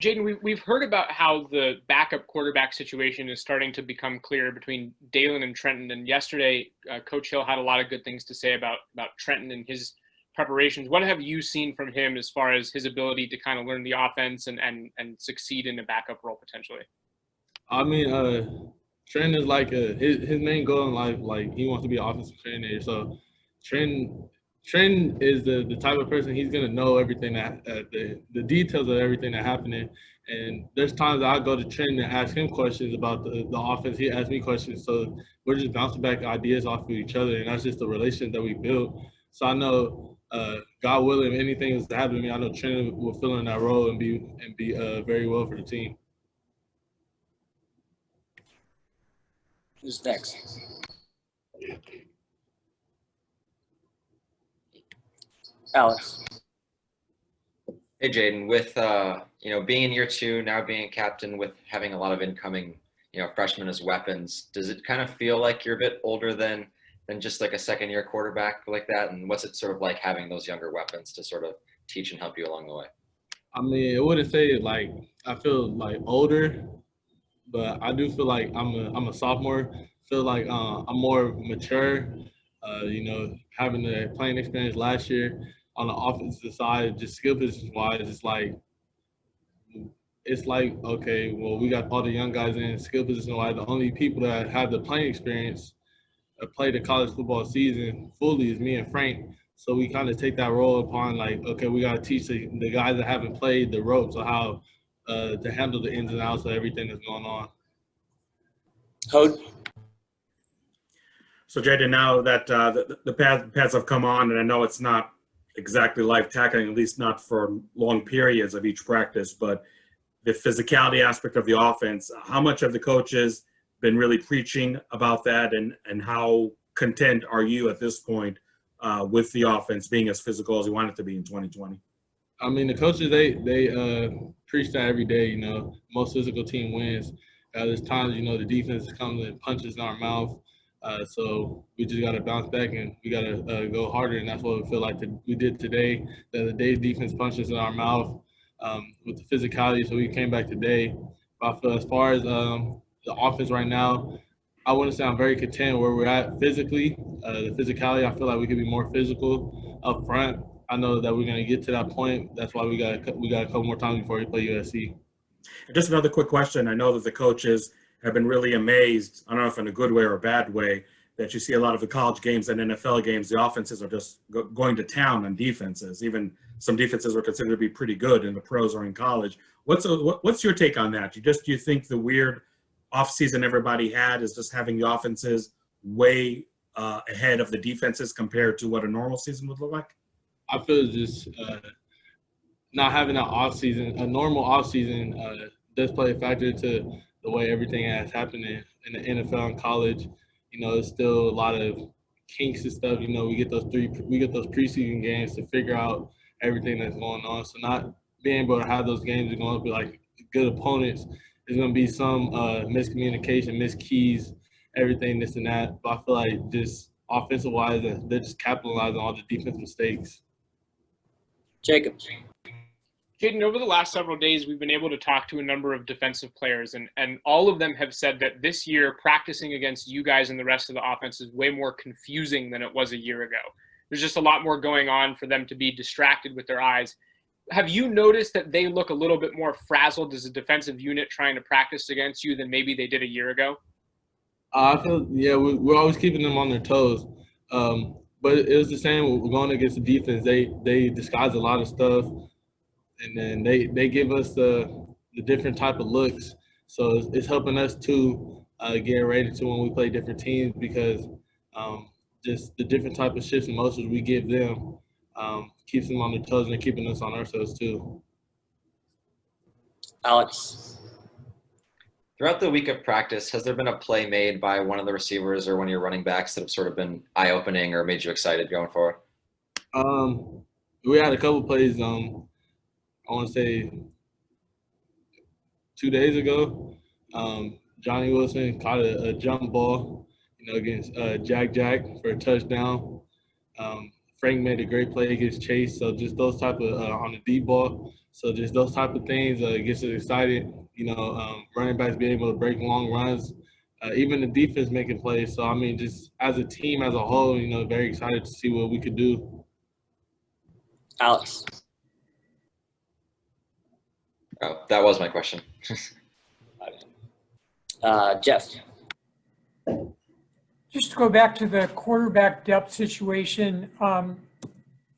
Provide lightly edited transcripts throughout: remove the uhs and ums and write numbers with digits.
Jayden, we've heard about how the backup quarterback situation is starting to become clear between Dalen and Trenton. And yesterday, Coach Hill had a lot of good things to say about Trenton and his preparations. What have you seen from him as far as his ability to kind of learn the offense and succeed in a backup role potentially? I mean, Trenton is like his main goal in life. Like he wants to be an offensive coordinator. So Trenton is the type of person he's gonna know everything that the details of everything that happening. And there's times I go to Trenton and ask him questions about the offense. He asks me questions, so we're just bouncing back ideas off of each other, and that's just the relationship that we built. So I know, God willing, if anything is to happen to me, I know Trenton will fill in that role and be very well for the team. Who's next? Alex. Hey, Jayden, with being in year 2, now being a captain, with having a lot of incoming freshmen as weapons, does it kind of feel like you're a bit older than just like a second-year quarterback like that? And what's it sort of like having those younger weapons to sort of teach and help you along the way? I mean, I wouldn't say like I feel like older, but I do feel like I'm a sophomore. Feel like I'm more mature. Having the playing experience last year on the offensive side, just skill position wise, it's like okay, well we got all the young guys in skill position wise. The only people that have the playing experience played the college football season fully is me and Frank. So we kind of take that role upon like, okay, we got to teach the guys that haven't played the ropes of how to handle the ins and outs of everything that's going on. Hode. So, Jayden, now that the pads have come on, and I know it's not exactly life tackling, at least not for long periods of each practice, but the physicality aspect of the offense, how much have the coaches been really preaching about that, and how content are you at this point with the offense being as physical as you want it to be in 2020? I mean, the coaches, they preach that every day, most physical team wins. There's times, the defense comes and punches in our mouth. So we just got to bounce back and we got to go harder. And that's what we feel like we did today. That the day's defense punches in our mouth with the physicality. So we came back today. But I feel as far as the offense right now, I wouldn't say I'm very content where we're at physically. The physicality, I feel like we could be more physical up front. I know that we're going to get to that point. That's why we got a couple more times before we play USC. And just another quick question. I know that the coaches have been really amazed, I don't know if in a good way or a bad way, that you see a lot of the college games and NFL games, the offenses are just going to town on defenses. Even some defenses are considered to be pretty good in the pros or in college. What's your take on that? Do you think the weird offseason everybody had is just having the offenses way ahead of the defenses compared to what a normal season would look like? I feel just not having an offseason, a normal offseason does play a factor to the way everything has happened in the NFL and college. It's still a lot of kinks and stuff. We get those preseason games to figure out everything that's going on. So not being able to have those games is going to be like good opponents. There's going to be some miscommunication, missed keys, everything, this and that. But I feel like just offensive-wise, they're just capitalizing on all the defense mistakes. Jacob. Jayden, over the last several days, we've been able to talk to a number of defensive players, and all of them have said that this year, practicing against you guys and the rest of the offense is way more confusing than it was a year ago. There's just a lot more going on for them to be distracted with their eyes. Have you noticed that they look a little bit more frazzled as a defensive unit trying to practice against you than maybe they did a year ago? I feel, we're always keeping them on their toes. But it was the same. We're going against the defense. They disguise a lot of stuff. And then they give us the different type of looks. So it's helping us to get ready to when we play different teams because just the different type of shifts and motions we give them keeps them on their toes and keeping us on our toes too. Alex. Throughout the week of practice, has there been a play made by one of the receivers or one of your running backs that have sort of been eye-opening or made you excited going forward? We had a couple plays I want to say 2 days ago, Johnny Wilson caught a jump ball, against Jack for a touchdown. Frank made a great play against Chase. So just those type of on the deep ball. So just those type of things gets us excited. Running backs being able to break long runs. Even the defense making plays. So, I mean, just as a team as a whole, very excited to see what we could do. Alex. Oh, that was my question. Jeff. Just to go back to the quarterback depth situation,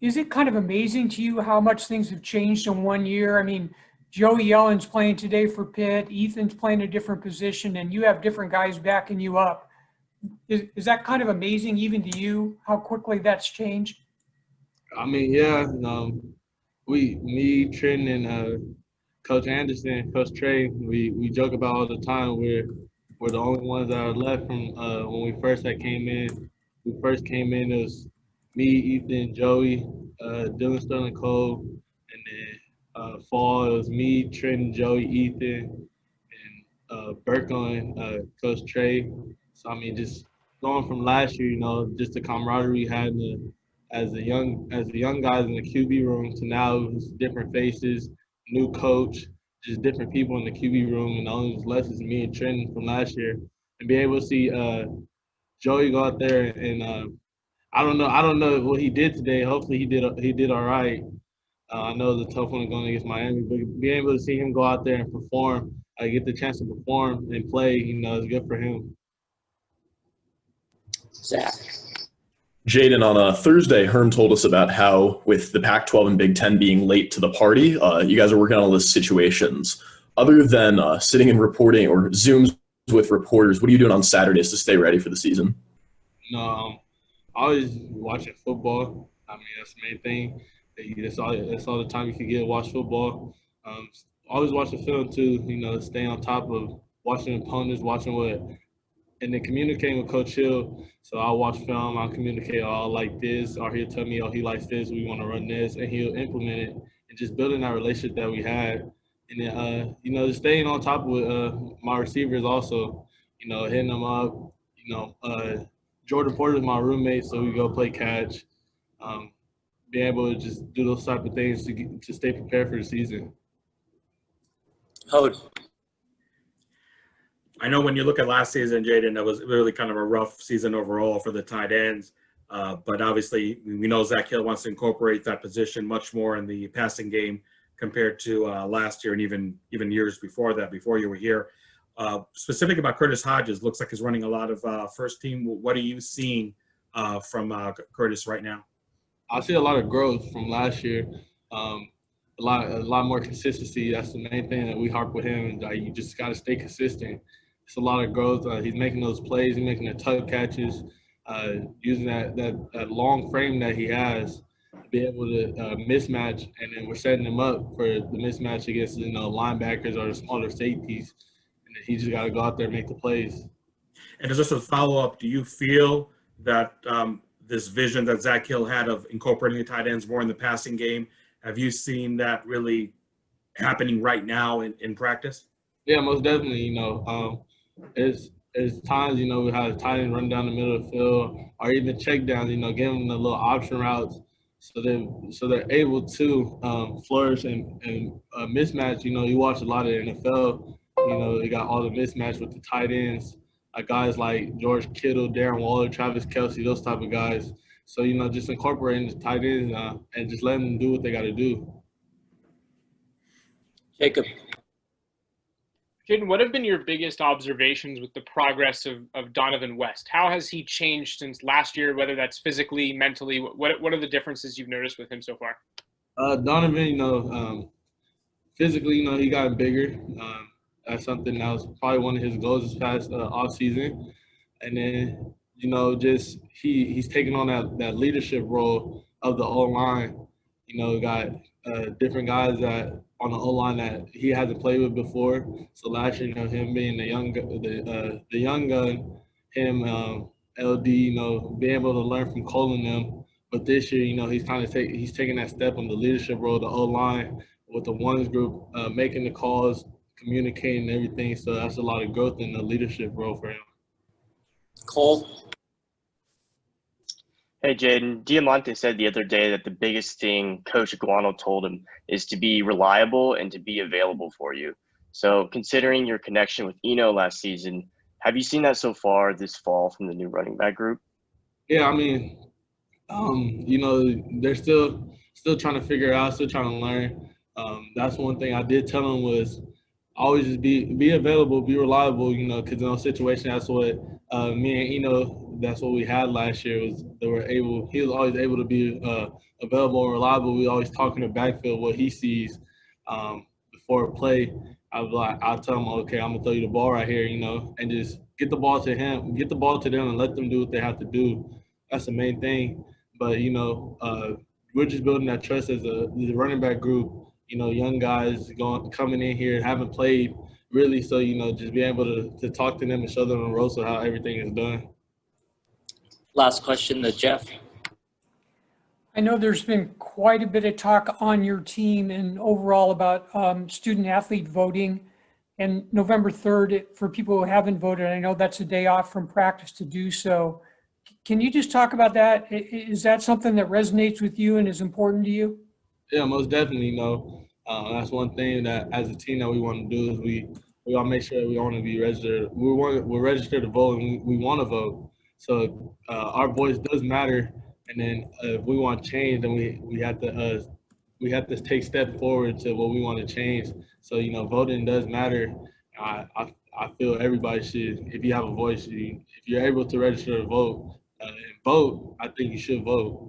is it kind of amazing to you how much things have changed in 1 year? I mean, Joey Yellen's playing today for Pitt, Ethan's playing a different position, and you have different guys backing you up. Is that kind of amazing even to you, how quickly that's changed? I mean, yeah, me, Trenton, and Coach Anderson, Coach Trey, we joke about all the time. We're the only ones that are left from when we first came in. We first came in, it was me, Ethan, Joey, Dylan Sterling Cole, and then fall, it was me, Trenton, Joey, Ethan, and Burko and Coach Trey. So, I mean, just going from last year, just the camaraderie we had as the young guys in the QB room to now it's different faces, new coach, just different people in the QB room, and only was less is me and Trenton from last year, and be able to see Joey go out there and I don't know what he did today. Hopefully he did all right. I know it was a tough one going against Miami, but being able to see him go out there and perform, get the chance to perform and play, is good for him. Zach. Jayden, on a Thursday, Herm told us about how, with the Pac-12 and Big Ten being late to the party, you guys are working on all those situations. Other than sitting and reporting or Zooms with reporters, what are you doing on Saturdays to stay ready for the season? Always watching football. I mean, that's the main thing. That's all the time you can get, watch football. Always watch the film too, stay on top of watching opponents, and then communicating with Coach Hill. So I'll watch film, I'll communicate, like this, or he'll tell me, he likes this, we want to run this, and he'll implement it, and just building that relationship that we had. And then, just staying on top with my receivers also, hitting them up. Jordan Porter's my roommate, so we go play catch. Being able to just do those type of things to stay prepared for the season. Hode. I know when you look at last season, Jayden, that was really kind of a rough season overall for the tight ends. But obviously, we know Zach Hill wants to incorporate that position much more in the passing game compared to last year and even years before that, before you were here. Specific about Curtis Hodges, looks like he's running a lot of first team. What are you seeing from Curtis right now? I see a lot of growth from last year. A lot more consistency. That's the main thing that we harp with him. You just got to stay consistent. It's a lot of growth. He's making those plays. He's making the tough catches, using that long frame that he has to be able to mismatch. And then we're setting him up for the mismatch against linebackers or the smaller safeties. And then he just got to go out there and make the plays. And just a follow-up, do you feel that this vision that Zach Hill had of incorporating the tight ends more in the passing game, have you seen that really happening right now in practice? Yeah, most definitely. It's times, we have tight end run down the middle of the field or even check downs, give them the little option routes so they're able to flourish and mismatch. You watch a lot of the NFL, they got all the mismatch with the tight ends. Guys like George Kittle, Darren Waller, Travis Kelce, those type of guys. So, just incorporating the tight ends and just letting them do what they got to do. Jacob. Jayden, what have been your biggest observations with the progress of Donovan West? How has he changed since last year, whether that's physically, mentally? What are the differences you've noticed with him so far? Donovan, physically, he got bigger. That's something that was probably one of his goals this past off season. And then, just he's taking on that leadership role of the O-line. Got different guys that on the O-line that he hasn't played with before. So last year, him being the young gun, him LD, being able to learn from Cole and them. But this year, he's taking that step on the leadership role, the O-line with the ones group, making the calls, communicating everything. So that's a lot of growth in the leadership role for him. Cole. Hey, Jayden. Diamante said the other day that the biggest thing Coach Iguano told him is to be reliable and to be available for you. So, considering your connection with Eno last season, have you seen that so far this fall from the new running back group? Yeah, I mean, you know, they're still trying to figure it out, still trying to learn. That's one thing I did tell them was always just be available, be reliable. You know, because in those situations, that's what me and that's what we had last year was they were able. He was always able to be available and reliable. We always talk in the backfield what he sees before a play. I'll tell him, okay, I'm gonna throw you the ball right here, and just get the ball to him, get the ball to them, and let them do what they have to do. That's the main thing. But we're just building that trust as a running back group. Young guys coming in here haven't played really, so just being able to talk to them and show them the ropes of how everything is done. Last question to Jeff. I know there's been quite a bit of talk on your team and overall about student athlete voting. And November 3rd, for people who haven't voted, I know that's a day off from practice to do so. Can you just talk about that? Is that something that resonates with you and is important to you? Yeah, most definitely. That's one thing that as a team that we want to do is we want to make sure we want to be registered. We're registered to vote and we want to vote. So our voice does matter. And then if we want to change, then we have to take step forward to what we want to change. So voting does matter. I feel everybody should. If you have a voice, if you're able to register to vote and vote, I think you should vote.